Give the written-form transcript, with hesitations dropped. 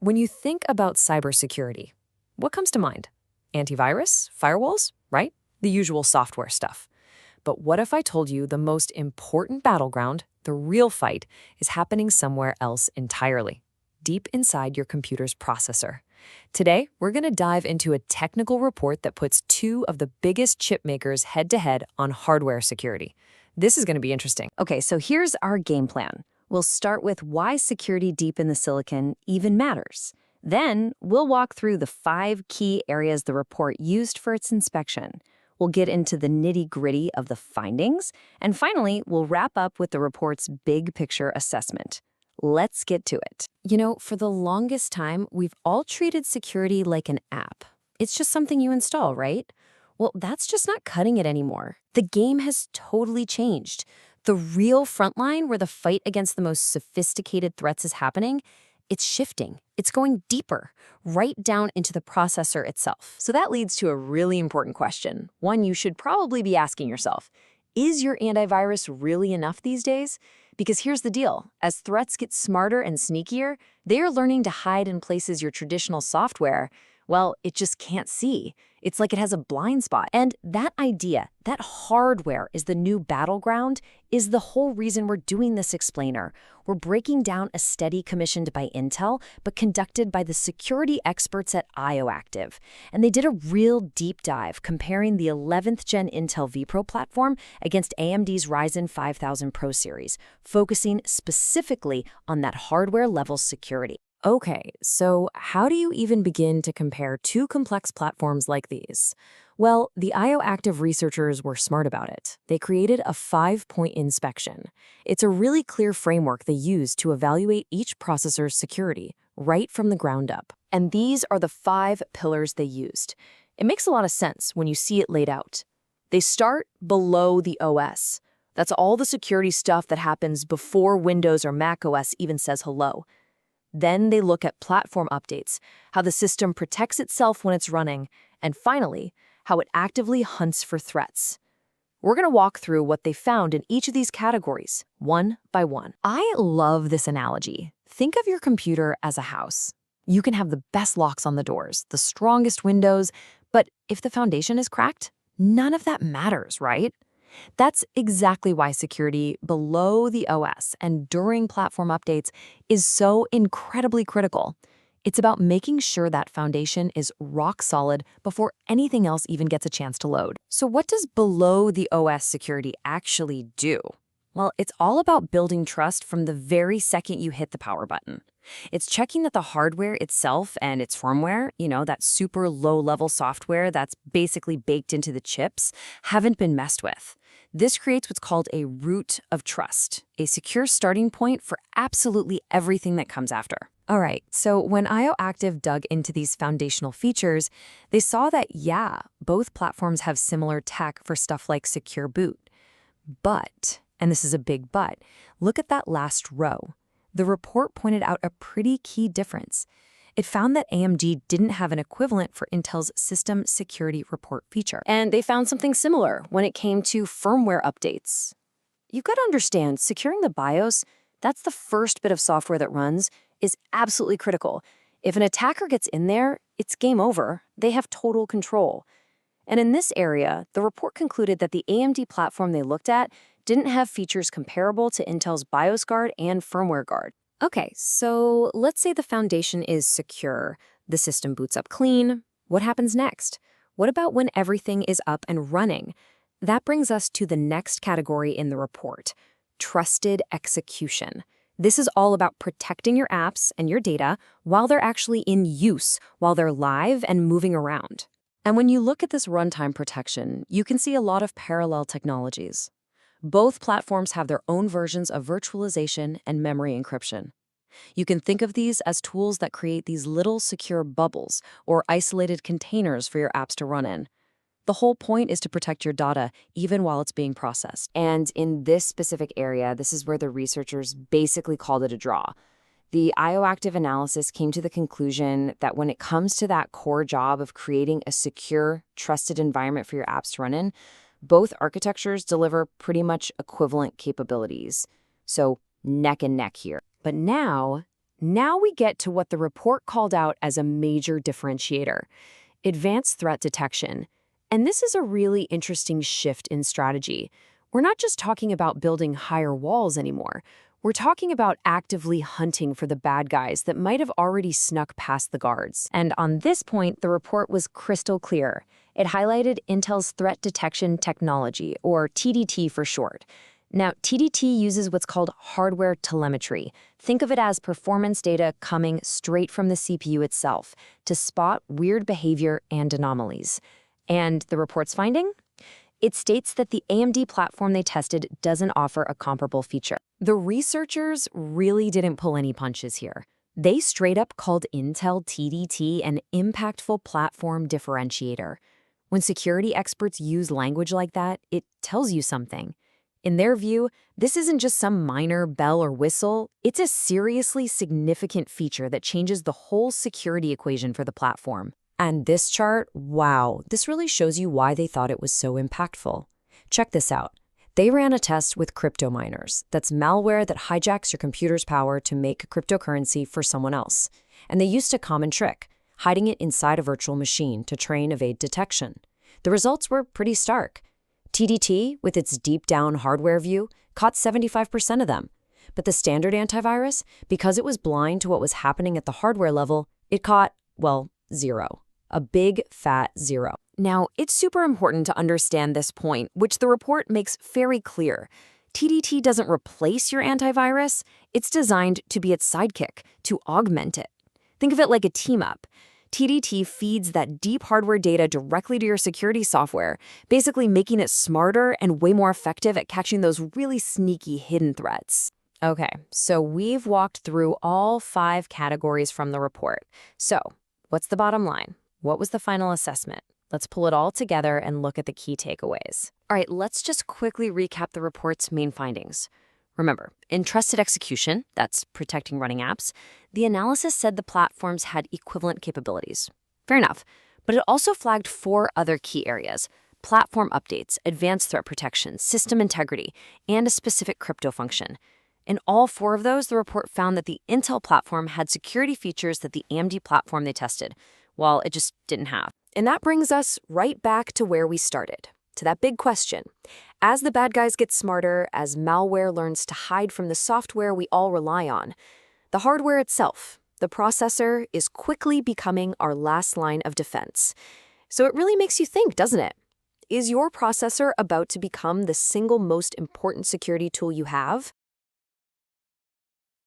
When you think about cybersecurity, what comes to mind? Antivirus, firewalls, right? The usual software stuff. But what if I told you the most important battleground, the real fight, is happening somewhere else entirely, deep inside your computer's processor? Today, we're going to dive into a technical report that puts two of the biggest chip makers head-to-head on hardware security. This is going to be interesting. Okay, so here's our game plan. We'll start with why security deep in the silicon even matters. Then, we'll walk through the 5 key areas the report used for its inspection. We'll get into the nitty-gritty of the findings. And finally, we'll wrap up with the report's big picture assessment. Let's get to it. You know, for the longest time, we've all treated security like an app. It's just something you install, right? Well, that's just not cutting it anymore. The game has totally changed. The real front line where the fight against the most sophisticated threats is happening, it's shifting. It's going deeper, right down into the processor itself. So that leads to a really important question, one you should probably be asking yourself. Is your antivirus really enough these days? Because here's the deal. As threats get smarter and sneakier, they are learning to hide in places your traditional software, well, it just can't see. It's like it has a blind spot. And that idea, that hardware is the new battleground, is the whole reason we're doing this explainer. We're breaking down a study commissioned by Intel, but conducted by the security experts at IOActive. And they did a real deep dive comparing the 11th gen Intel vPro platform against AMD's Ryzen 5000 Pro series, focusing specifically on that hardware-level security. Okay, so how do you even begin to compare two complex platforms like these? Well, the IOActive researchers were smart about it. They created a 5-point inspection. It's a really clear framework they use to evaluate each processor's security, right from the ground up. And these are the 5 pillars they used. It makes a lot of sense when you see it laid out. They start below the OS. That's all the security stuff that happens before Windows or Mac OS even says hello. Then they look at platform updates, how the system protects itself when it's running, and finally, how it actively hunts for threats. We're going to walk through what they found in each of these categories, one by one. I love this analogy. Think of your computer as a house. You can have the best locks on the doors, the strongest windows, but if the foundation is cracked, none of that matters, right? That's exactly why security below the OS and during platform updates is so incredibly critical. It's about making sure that foundation is rock solid before anything else even gets a chance to load. So what does below the OS security actually do? Well, it's all about building trust from the very second you hit the power button. It's checking that the hardware itself and its firmware, that super low-level software that's basically baked into the chips, haven't been messed with. This creates what's called a root of trust, a secure starting point for absolutely everything that comes after. All right, so when IOActive dug into these foundational features, they saw that, yeah, both platforms have similar tech for stuff like secure boot. But, and this is a big but, look at that last row. The report pointed out a pretty key difference. It found that AMD didn't have an equivalent for Intel's System Security Report feature. And they found something similar when it came to firmware updates. You've got to understand, securing the BIOS, that's the first bit of software that runs, is absolutely critical. If an attacker gets in there, it's game over. They have total control. And in this area, the report concluded that the AMD platform they looked at didn't have features comparable to Intel's BIOS Guard and Firmware Guard. Okay, so let's say the foundation is secure. The system boots up clean. What happens next? What about when everything is up and running? That brings us to the next category in the report, trusted execution. This is all about protecting your apps and your data while they're actually in use, while they're live and moving around. And when you look at this runtime protection, you can see a lot of parallel technologies. Both platforms have their own versions of virtualization and memory encryption. You can think of these as tools that create these little secure bubbles or isolated containers for your apps to run in. The whole point is to protect your data even while it's being processed. And in this specific area, this is where the researchers basically called it a draw. The IOActive analysis came to the conclusion that when it comes to that core job of creating a secure, trusted environment for your apps to run in, both architectures deliver pretty much equivalent capabilities. So neck and neck here. But now now we get to what the report called out as a major differentiator: advanced threat detection. And this is a really interesting shift in strategy. We're not just talking about building higher walls anymore. We're talking about actively hunting for the bad guys that might have already snuck past the guards. And on this point, the report was crystal clear. It highlighted Intel's threat detection technology, or TDT for short. Now, TDT uses what's called hardware telemetry. Think of it as performance data coming straight from the CPU itself to spot weird behavior and anomalies. And the report's finding? It states that the AMD platform they tested doesn't offer a comparable feature. The researchers really didn't pull any punches here. They straight up called Intel TDT an impactful platform differentiator. When security experts use language like that, it tells you something. In their view, this isn't just some minor bell or whistle, it's a seriously significant feature that changes the whole security equation for the platform. And this chart, wow, this really shows you why they thought it was so impactful. Check this out. They ran a test with crypto miners. That's malware that hijacks your computer's power to make cryptocurrency for someone else. And they used a common trick, hiding it inside a virtual machine to train evade detection. The results were pretty stark. TDT, with its deep-down hardware view, caught 75% of them. But the standard antivirus, because it was blind to what was happening at the hardware level, it caught, well, 0. A big, fat 0. Now, it's super important to understand this point, which the report makes very clear. TDT doesn't replace your antivirus. It's designed to be its sidekick, to augment it. Think of it like a team-up. TDT feeds that deep hardware data directly to your security software, basically making it smarter and way more effective at catching those really sneaky hidden threats. Okay, so we've walked through all 5 categories from the report. So, what's the bottom line? What was the final assessment? Let's pull it all together and look at the key takeaways. All right, let's just quickly recap the report's main findings. Remember, in trusted execution, that's protecting running apps, the analysis said the platforms had equivalent capabilities. Fair enough, but it also flagged 4 other key areas: platform updates, advanced threat protection, system integrity, and a specific crypto function. In all 4 of those, the report found that the Intel platform had security features that the AMD platform they tested, while it just didn't have. And that brings us right back to where we started, to that big question. As the bad guys get smarter, as malware learns to hide from the software we all rely on, the hardware itself, the processor, is quickly becoming our last line of defense. So it really makes you think, doesn't it? Is your processor about to become the single most important security tool you have?